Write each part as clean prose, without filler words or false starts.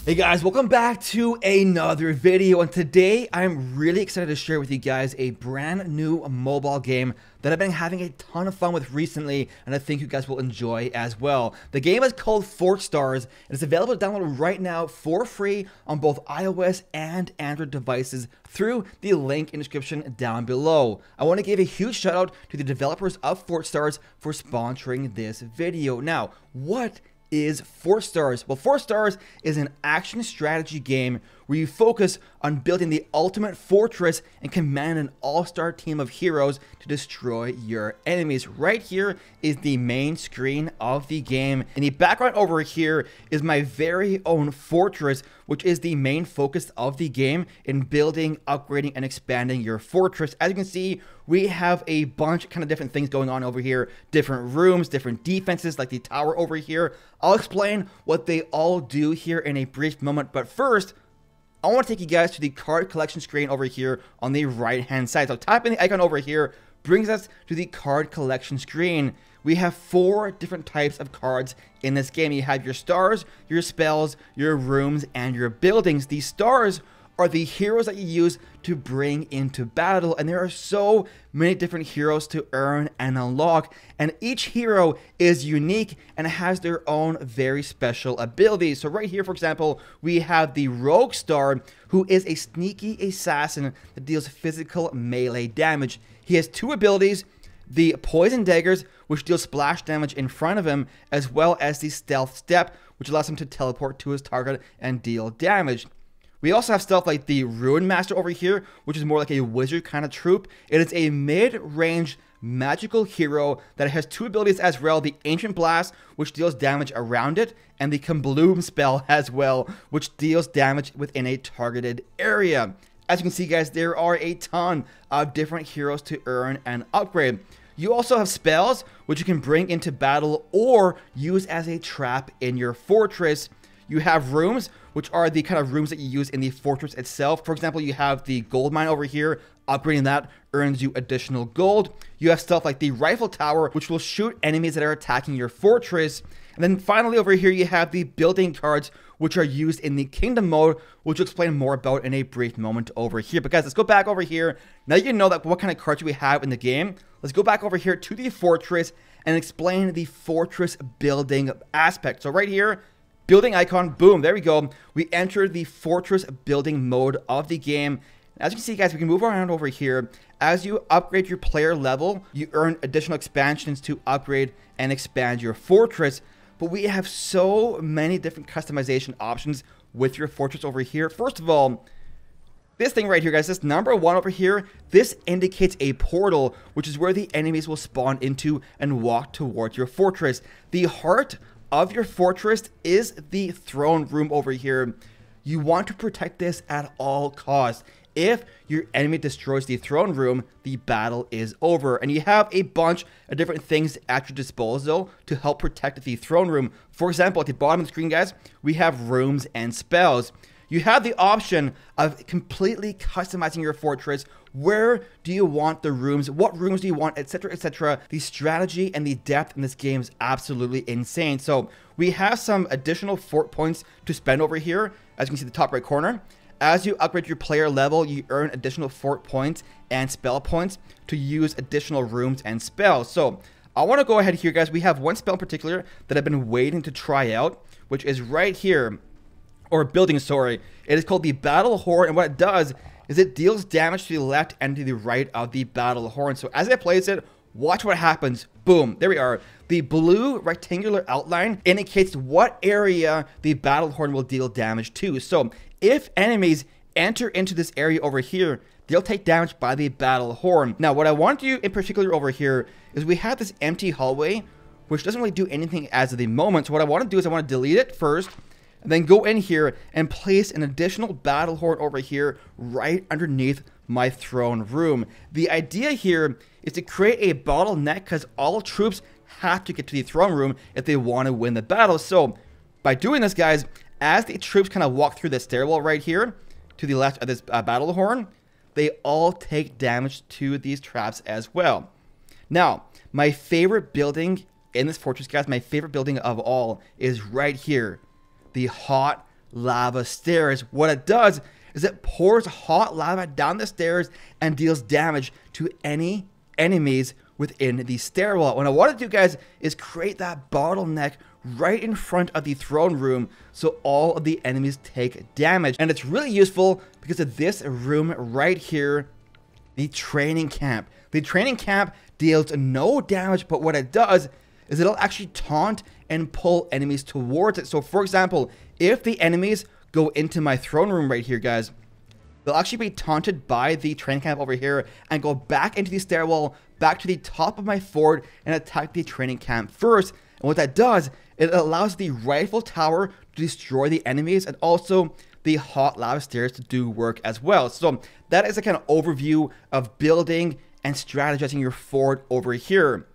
Hey guys, welcome back to another video, and today I'm really excited to share with you guys a brand new mobile game that I've been having a ton of fun with recently, and I think you guys will enjoy as well. The game is called Fort Stars, and it's available to download right now for free on both iOS and Android devices through the link in the description down below. I want to give a huge shout out to the developers of Fort Stars for sponsoring this video. Now, what is Fort Stars? Well, Fort Stars is an action strategy game where you focus on building the ultimate fortress and command an all-star team of heroes to destroy your enemies. Right here is the main screen of the game. In the background over here is my very own fortress, which is the main focus of the game in building, upgrading, and expanding your fortress. As you can see, we have a bunch of different things going on over here. Different rooms, different defenses like the tower over here. I'll explain what they all do here in a brief moment, but first, I want to take you guys to the card collection screen over here on the right hand side. So tapping the icon over here brings us to the card collection screen. We have 4 different types of cards in this game. You have your stars, your spells, your rooms, and your buildings. These stars are the heroes that you use to bring into battle, and there are so many different heroes to earn and unlock, and each hero is unique and has their own very special abilities. So right here, for example, we have the Rogue Star, who is a sneaky assassin that deals physical melee damage. He has 2 abilities: the Poison Daggers, which deals splash damage in front of him, as well as the Stealth Step, which allows him to teleport to his target and deal damage. We also have stuff like the Ruin Master over here, which is more like a wizard kind of troop. It is a mid-range magical hero that has 2 abilities as well: the Ancient Blast, which deals damage around it, and the Kabloom spell as well, which deals damage within a targeted area. As you can see, guys, there are a ton of different heroes to earn and upgrade. You also have spells, which you can bring into battle or use as a trap in your fortress. You have rooms, which are the kind of rooms that you use in the fortress itself. For example, you have the gold mine over here. Upgrading that earns you additional gold. You have stuff like the rifle tower, which will shoot enemies that are attacking your fortress. And then finally over here, you have the building cards, which are used in the kingdom mode, which we'll explain more about in a brief moment over here. But guys, let's go back over here. Now you know that what kind of cards we have in the game. Let's go back over here to the fortress and explain the fortress building aspect. So right here, building icon, boom, there we go. We enter the fortress building mode of the game. As you can see, guys, we can move around over here. As you upgrade your player level, you earn additional expansions to upgrade and expand your fortress. But we have so many different customization options with your fortress over here. First of all, this thing right here, guys, this number 1 over here, this indicates a portal, which is where the enemies will spawn into and walk towards your fortress. The heart of your fortress is the throne room over here. You want to protect this at all costs. If your enemy destroys the throne room, the battle is over. And you have a bunch of different things at your disposal to help protect the throne room. For example, at the bottom of the screen, guys, we have rooms and spells. You have the option of completely customizing your fortress. Where do you want the rooms? What rooms do you want, etc., etc. The strategy and the depth in this game is absolutely insane. So we have some additional fort points to spend over here. As you can see in the top right corner, as you upgrade your player level, you earn additional fort points and spell points to use additional rooms and spells. So I want to go ahead here, guys. We have one spell in particular that I've been waiting to try out, which is right here. Or building, sorry. It is called the Battle Horn, and what it does is it deals damage to the left and to the right of the Battle Horn. So as I place it, watch what happens. Boom, there we are. The blue rectangular outline indicates what area the Battle Horn will deal damage to. So if enemies enter into this area over here, they'll take damage by the Battle Horn. Now, what I want to do in particular over here is we have this empty hallway, which doesn't really do anything as of the moment. So what I want to do is I want to delete it first, and then go in here and place an additional Battle Horn over here right underneath my throne room. The idea here is to create a bottleneck because all troops have to get to the throne room if they want to win the battle. So by doing this, guys, as the troops kind of walk through the stairwell right here to the left of this Battle Horn, they all take damage to these traps as well. Now, my favorite building in this fortress, guys, my favorite building of all is right here. The hot lava stairs. What it does is it pours hot lava down the stairs and deals damage to any enemies within the stairwell. What I want to do, guys, is create that bottleneck right in front of the throne room so all of the enemies take damage. And it's really useful because of this room right here, the training camp. The training camp deals no damage, but what it does is it'll actually taunt and pull enemies towards it. So for example, if the enemies go into my throne room right here, guys, they'll actually be taunted by the training camp over here and go back into the stairwell, back to the top of my fort and attack the training camp first. And what that does, it allows the rifle tower to destroy the enemies and also the hot lava stairs to do work as well. So that is a kind of overview of building and strategizing your fort over here.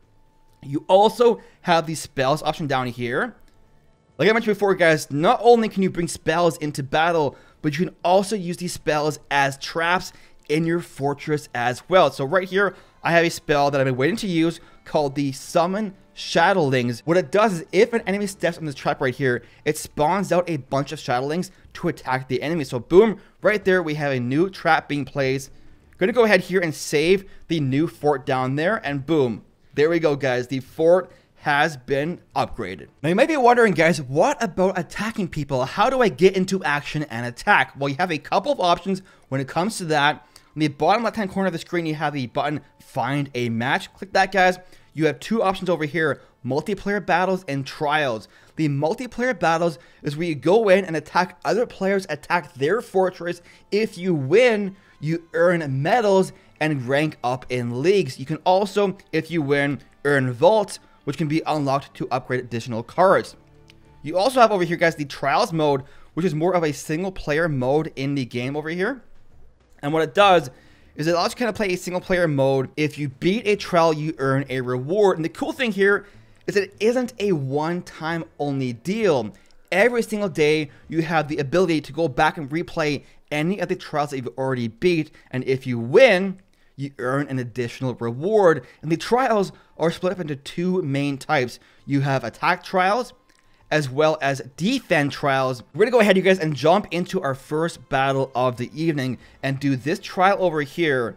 You also have the spells option down here. Like I mentioned before, guys, not only can you bring spells into battle, but you can also use these spells as traps in your fortress as well. So right here, I have a spell that I've been waiting to use called the Summon Shadowlings. What it does is if an enemy steps on this trap right here, it spawns out a bunch of Shadowlings to attack the enemy. So boom, right there, we have a new trap being placed. Gonna go ahead here and save the new fort down there, and boom, there we go, guys. The fort has been upgraded. Now you might be wondering, guys, what about attacking people? How do I get into action and attack? Well, you have a couple of options when it comes to that. On the bottom left-hand corner of the screen, you have the button Find a Match. Click that, guys. You have two options over here, multiplayer battles and trials. The multiplayer battles is where you go in and attack other players, attack their fortress. If you win, you earn medals and rank up in leagues. You can also, if you win, earn vaults, which can be unlocked to upgrade additional cards. You also have over here, guys, the trials mode, which is more of a single player mode in the game over here. And what it does is it allows you to kind of play a single player mode. If you beat a trial, you earn a reward. And the cool thing here is that it isn't a one-time only deal. Every single day, you have the ability to go back and replay any of the trials that you've already beat. And if you win, you earn an additional reward. And the trials are split up into two main types. You have attack trials as well as defend trials. We're gonna go ahead, you guys, and jump into our first battle of the evening and do this trial over here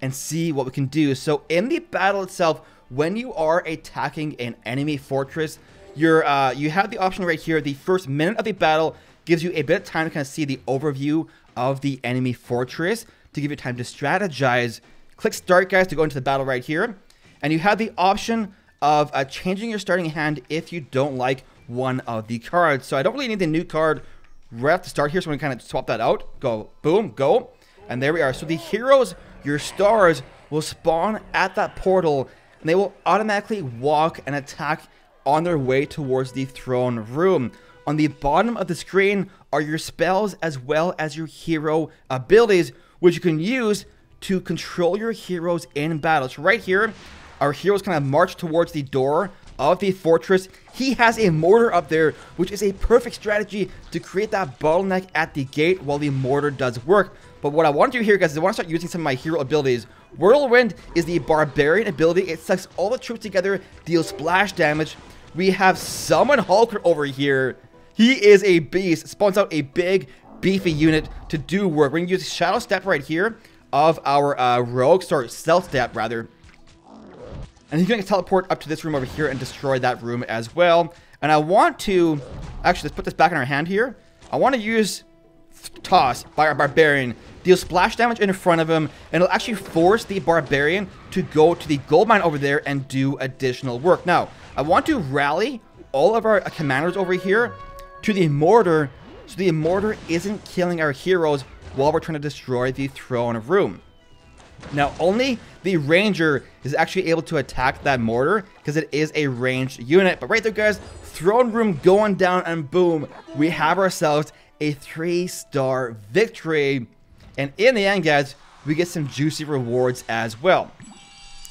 and see what we can do. So in the battle itself, when you are attacking an enemy fortress, you have the option right here. The first minute of the battle gives you a bit of time to kind of see the overview of the enemy fortress to give you time to strategize. Click start, guys, to go into the battle right here. And you have the option of changing your starting hand if you don't like one of the cards. So I don't really need the new card right at the start here, so I'm gonna kind of swap that out. Go, boom, go. And there we are. So the heroes, your stars, will spawn at that portal, and they will automatically walk and attack on their way towards the throne room. On the bottom of the screen are your spells as well as your hero abilities, which you can use to control your heroes in battle. So right here, our heroes kind of march towards the door of the fortress. He has a mortar up there, which is a perfect strategy to create that bottleneck at the gate while the mortar does work. But what I want to do here, guys, is I want to start using some of my hero abilities. Whirlwind is the barbarian ability. It sucks all the troops together, deals splash damage. We have Summon Hulker over here. He is a beast, spawns out a big, beefy unit to do work. We're going to use Shadow Step right here of our rogue, sorry, Stealth Step rather. And he's going to teleport up to this room over here and destroy that room as well. And I want to, actually, let's put this back in our hand here. I want to use Toss by our Barbarian. Deal splash damage in front of him, and it'll actually force the Barbarian to go to the gold mine over there and do additional work. Now, I want to rally all of our commanders over here to the mortar, so the mortar isn't killing our heroes while we're trying to destroy the throne room. Now, only the ranger is actually able to attack that mortar because it is a ranged unit. But right there, guys, throne room going down, and boom, we have ourselves a 3-star victory. And in the end, guys, we get some juicy rewards as well.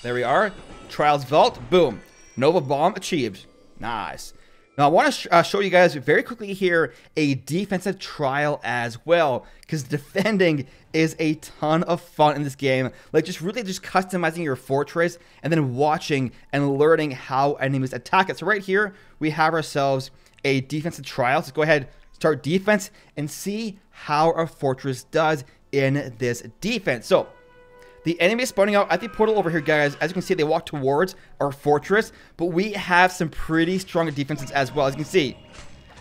There we are. Trials Vault, boom. Nova Bomb achieved. Nice. Now, I want to show you guys very quickly here a defensive trial as well, because defending is a ton of fun in this game. Like, just really just customizing your fortress and then watching and learning how enemies attack it. So right here, we have ourselves a defensive trial. So let's go ahead, start defense, and see how our fortress does in this defense. So the enemy is spawning out at the portal over here, guys. As you can see, they walk towards our fortress, but we have some pretty strong defenses as well. As you can see,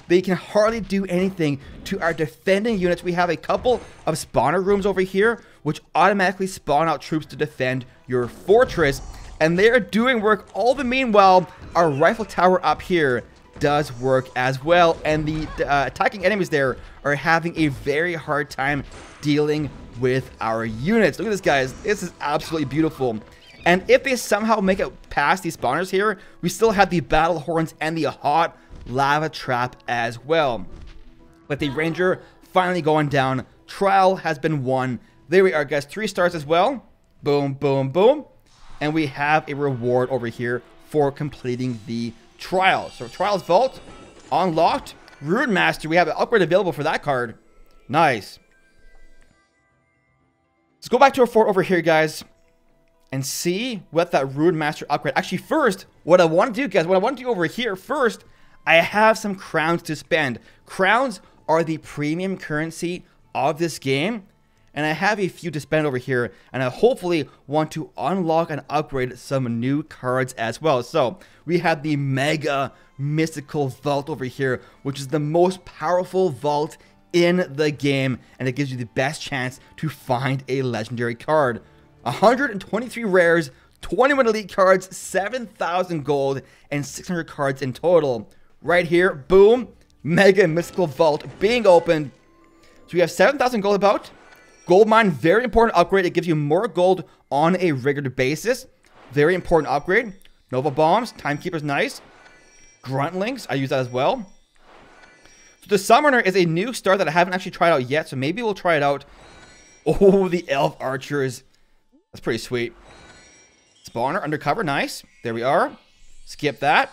they can hardly do anything to our defending units. We have a couple of spawner rooms over here, which automatically spawn out troops to defend your fortress, and they are doing work. All the meanwhile, our rifle tower up here does work as well, and the attacking enemies there are having a very hard time dealing with our units. Look at this, guys. This is absolutely beautiful. And if they somehow make it past these spawners here, we still have the battle horns and the hot lava trap as well. But the ranger finally going down. Trial has been won. There we are, guys. 3 stars as well. Boom, boom, boom. And we have a reward over here for completing the trial. So Trials Vault unlocked. Rune Master, we have an upgrade available for that card. Nice. Let's go back to our fort over here, guys, and see what that Rune Master upgrade. Actually, first, what I want to do, guys, what I want to do over here first, I have some crowns to spend. Crowns are the premium currency of this game, and I have a few to spend over here, and I hopefully want to unlock and upgrade some new cards as well. So we have the Mega Mystical Vault over here, which is the most powerful vault in the game, and it gives you the best chance to find a legendary card. 123 rares, 21 elite cards, 7,000 gold, and 600 cards in total. Right here, boom, Mega Mystical Vault being opened. So we have 7,000 gold about. Gold mine, very important upgrade. It gives you more gold on a regular basis. Very important upgrade. Nova Bombs, Timekeeper's nice. Gruntlings, I use that as well. So the Summoner is a new star that I haven't actually tried out yet, so maybe we'll try it out. Oh, the Elf Archers. That's pretty sweet. Spawner, Undercover, nice. There we are. Skip that.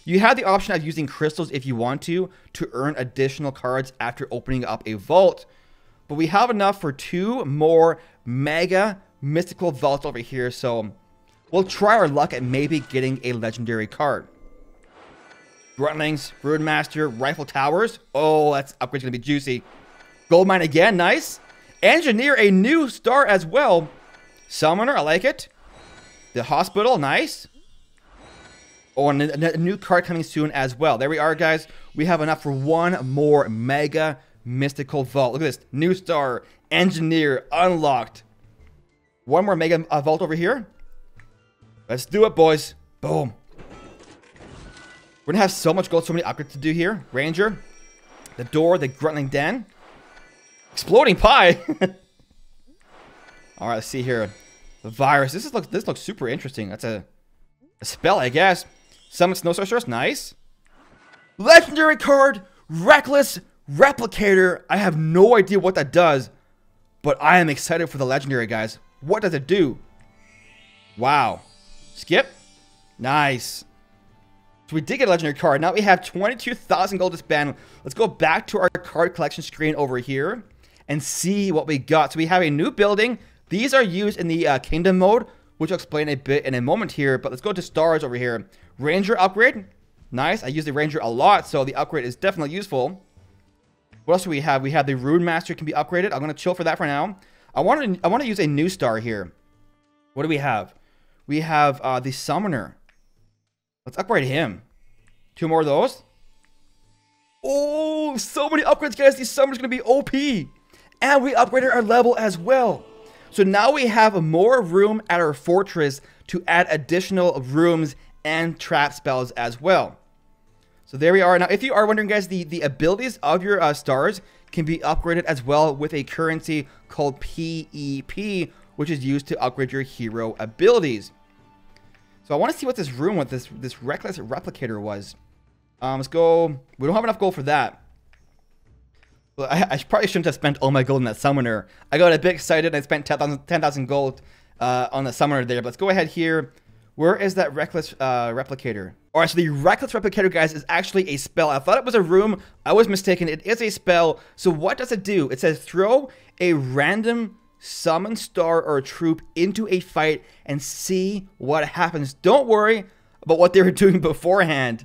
You have the option of using crystals if you want to earn additional cards after opening up a vault. But we have enough for 2 more Mega Mystical Vaults over here, so we'll try our luck at maybe getting a legendary card. Gruntlings, Rune Master, Rifle Towers. Oh, that's upgrade's gonna be juicy. Gold Mine again, nice. Engineer, a new star as well. Summoner, I like it. The Hospital, nice. Oh, and a new card coming soon as well. There we are, guys. We have enough for 1 more Mega Mystical Vault. Look at this. New star, Engineer, unlocked. 1 more Mega Vault over here. Let's do it, boys. Boom. We're gonna have so much gold, so many upgrades to do here. Ranger, the door, the Gruntling Den, Exploding Pie. All right, let's see here. The Virus. This looks super interesting. That's a spell, I guess. Summon Snow Sorceress. Nice. Legendary card, Reckless Replicator. I have no idea what that does, but I am excited for the legendary, guys. What does it do? Wow. Skip. Nice. So we did get a legendary card. Now we have 22,000 gold to spend. Let's go back to our card collection screen over here and see what we got. So we have a new building. These are used in the kingdom mode, which I'll explain a bit in a moment here. But let's go to stars over here. Ranger upgrade. Nice. I use the Ranger a lot, so the upgrade is definitely useful. What else do we have? We have the Rune Master can be upgraded. I'm going to chill for that for now. I want to use a new star here. What do we have? We have the Summoner. Let's upgrade him. 2 more of those. Oh, so many upgrades, guys. These Summoners going to be OP. And we upgraded our level as well. So now we have more room at our fortress to add additional rooms and trap spells as well. So there we are. Now, if you are wondering, guys, the abilities of your stars can be upgraded as well with a currency called PEP, which is used to upgrade your hero abilities. So I want to see what this room with this Reckless Replicator was. Let's go. We don't have enough gold for that. Well, I probably shouldn't have spent all my gold on that Summoner. I got a bit excited and I spent 10,000 gold on the Summoner there. But let's go ahead here. Where is that Reckless Replicator? Alright, so the Reckless Replicator, guys, is actually a spell. I thought it was a room. I was mistaken. It is a spell. So what does it do? It says throw a random summon star or troop into a fight and see what happens. Don't worry about what they were doing beforehand.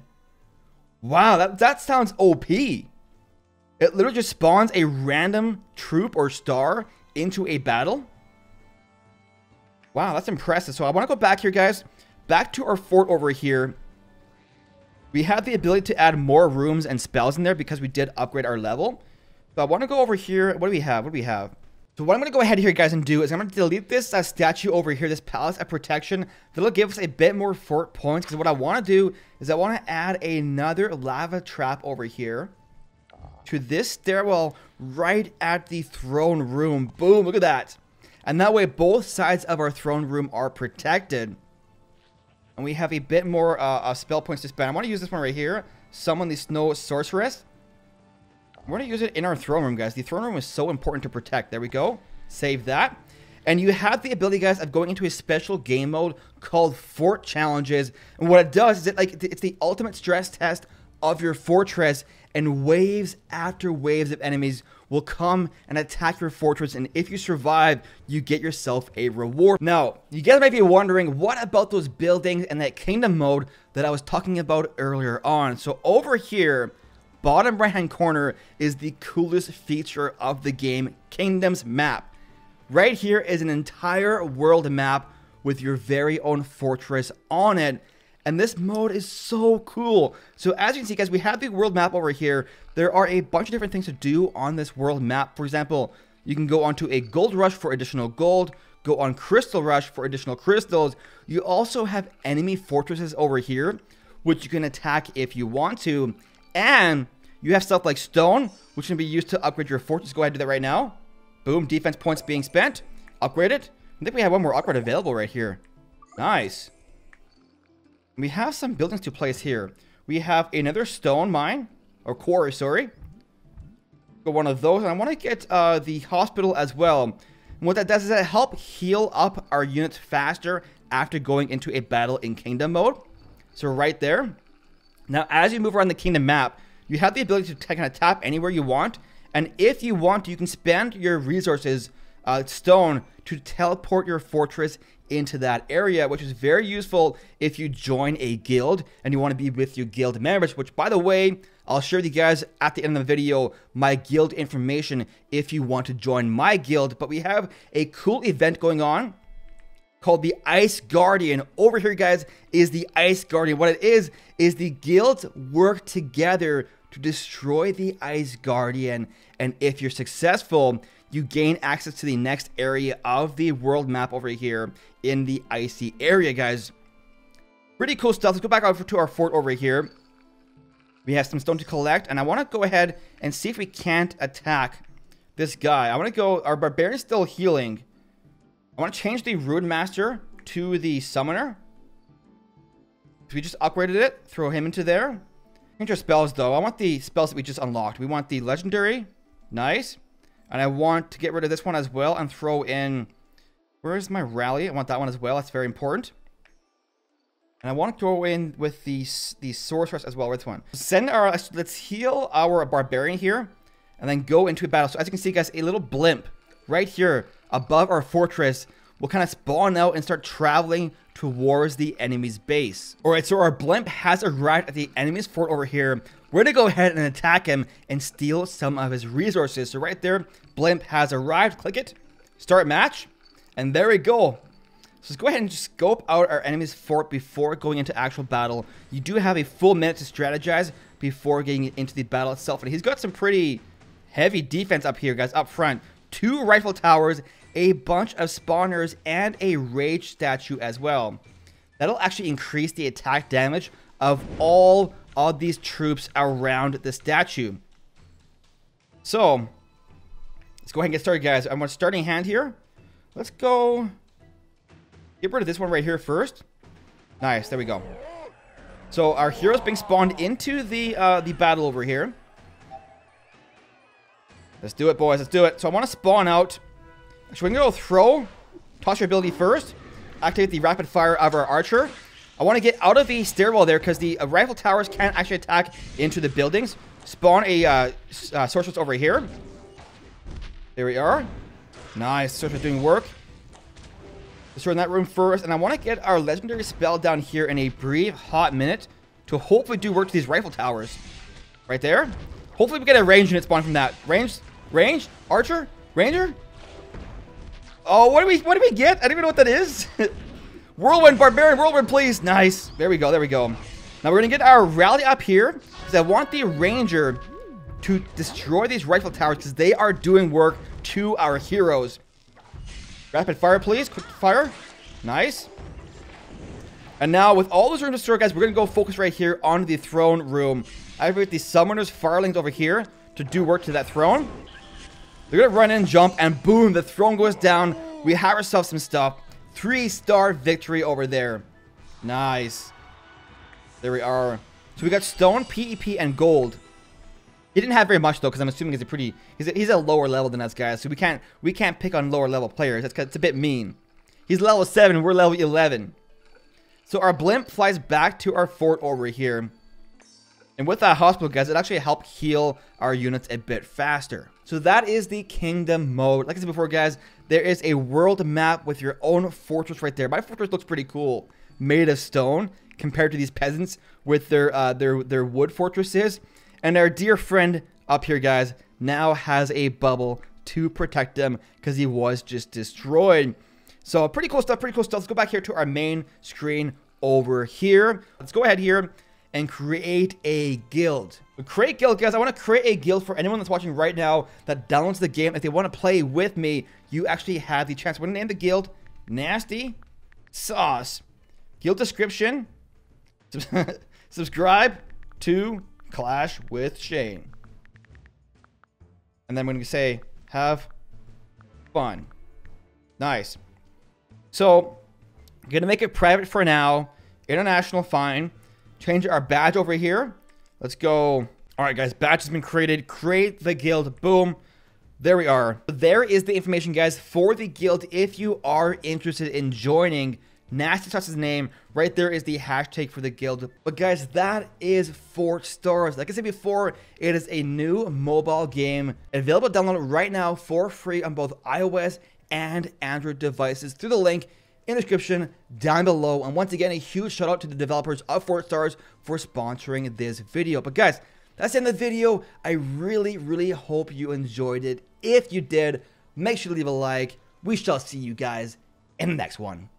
Wow, that sounds OP. It literally just spawns a random troop or star into a battle. Wow, that's impressive. So I want to go back here, guys. Back to our fort over here. We have the ability to add more rooms and spells in there because we did upgrade our level. So I want to go over here. What do we have? What do we have? So what I'm going to go ahead here, guys, and do is I'm going to delete this statue over here, this Palace of Protection. That'll give us a bit more fort points, because what I want to do is I want to add another lava trap over here to this stairwell right at the throne room. Boom, look at that. And that way both sides of our throne room are protected. And we have a bit more spell points to spend. I want to use this one right here. Summon the Snow Sorceress. We're going to use it in our throne room, guys. The throne room is so important to protect. There we go. Save that. And you have the ability, guys, of going into a special game mode called Fort Challenges. And what it does is it's the ultimate stress test of your fortress. And waves after waves of enemies will come and attack your fortress, and if you survive, you get yourself a reward. Now, you guys might be wondering, what about those buildings and that kingdom mode that I was talking about earlier on? So over here, bottom right hand corner is the coolest feature of the game, Kingdoms Map. Right here is an entire world map with your very own fortress on it. And this mode is so cool. So as you can see, guys, we have the world map over here. There are a bunch of different things to do on this world map. For example, you can go onto a gold rush for additional gold, go on crystal rush for additional crystals. You also have enemy fortresses over here, which you can attack if you want to. And you have stuff like stone, which can be used to upgrade your fortress. Go ahead and do that right now. Boom, defense points being spent. Upgrade it. I think we have one more upgrade available right here. Nice. We have some buildings to place here. We have another stone mine, or quarry, sorry. Go one of those, and I want to get the hospital as well. And what that does is it helps heal up our units faster after going into a battle in kingdom mode. So right there. Now, as you move around the kingdom map, you have the ability to kind of tap anywhere you want. And if you want, you can spend your resources, stone, to teleport your fortress into that area, which is very useful if you join a guild and you want to be with your guild members, which, by the way, I'll share with you guys at the end of the video my guild information if you want to join my guild. But we have a cool event going on called the Ice Guardian. Over here, guys, is the Ice Guardian. What it is the guilds work together to destroy the Ice Guardian, and if you're successful, you gain access to the next area of the world map over here in the icy area, guys. Pretty cool stuff. Let's go back over to our fort over here. We have some stone to collect, and I want to go ahead and see if we can't attack this guy. I want to go, our barbarian's still healing. I want to change the Rune Master to the Summoner. So we just upgraded it, throw him into there. Change our spells, though. I want the spells that we just unlocked. We want the Legendary. Nice. And I want to get rid of this one as well and throw in... Where's my Rally? I want that one as well. That's very important. And I want to go in with the Sorceress as well. With one. Let's heal our Barbarian here. And then go into a battle. So as you can see, guys, a little blimp right here above our fortress will kind of spawn out and start traveling towards the enemy's base. Alright, so our blimp has arrived at the enemy's fort over here. We're going to go ahead and attack him and steal some of his resources. So right there, blimp has arrived. Click it. Start match. And there we go. So let's go ahead and just scope out our enemy's fort before going into actual battle. You do have a full minute to strategize before getting into the battle itself. And he's got some pretty heavy defense up here, guys, up front. 2 rifle towers, a bunch of spawners, and a rage statue as well. That'll actually increase the attack damage of all of these troops around the statue. So, let's go ahead and get started, guys. I'm on starting hand here. Let's go get rid of this one right here first. Nice, there we go. So our hero's being spawned into the battle over here. Let's do it, boys. Let's do it. So I want to spawn out. Actually, we're going to go throw. Toss your ability first. Activate the rapid fire of our archer. I want to get out of the stairwell there because the rifle towers can't actually attack into the buildings. Spawn a sorceress over here. There we are. Nice. Sorceress doing work. Destroy in that room first. And I want to get our legendary spell down here in a brief hot minute to hopefully do work to these rifle towers. Right there. Hopefully we get a range unit spawn from that. Range? Archer? Ranger? Oh, what do we get? I don't even know what that is. Whirlwind, Barbarian, Whirlwind, please. Nice. There we go, there we go. Now we're going to get our rally up here because I want the Ranger to destroy these rifle towers because they are doing work to our heroes. Rapid fire, please. Quick fire. Nice. And now with all those rooms destroyed, guys, we're going to go focus right here on the throne room. I've got the summoners, firelings over here to do work to that throne. They're going to run in, jump, and boom, the throne goes down. We have ourselves some stuff. 3-star victory over there. Nice. There we are. So we got stone, PEP, and gold. He didn't have very much though, because I'm assuming he's a lower level than us, guys. So we can't pick on lower level players. That's 'cause it's a bit mean. He's level 7, we're level 11. So our blimp flies back to our fort over here. And with that hospital, guys, it actually helped heal our units a bit faster. So that is the kingdom mode. Like I said before, guys, there is a world map with your own fortress right there. My fortress looks pretty cool, made of stone, compared to these peasants with their wood fortresses. And our dear friend up here, guys, now has a bubble to protect him because he was just destroyed. So pretty cool stuff, pretty cool stuff. Let's go back here to our main screen over here. Let's go ahead here and create a guild. Create guild, guys. I want to create a guild for anyone that's watching right now that downloads the game. If they want to play with me, you actually have the chance. We're going to name the guild Nasty Sauce. Guild description. Subscribe to Clash with Shane. And then we're going to say, have fun. Nice. So, I'm going to make it private for now. International, fine. Change our badge over here. Let's go. All right, guys, badge has been created. Create the guild. Boom. There we are. There is the information, guys, for the guild. If you are interested in joining, Nasty Sauce's name. Right there is the hashtag for the guild. But guys, that is Fort Stars. Like I said before, it is a new mobile game available to download right now for free on both iOS and Android devices through the link in the description down below. And once again, a huge shout out to the developers of Fort Stars for sponsoring this video. But guys, that's the end of the video. I really hope you enjoyed it. If you did, make sure to leave a like. We shall see you guys in the next one.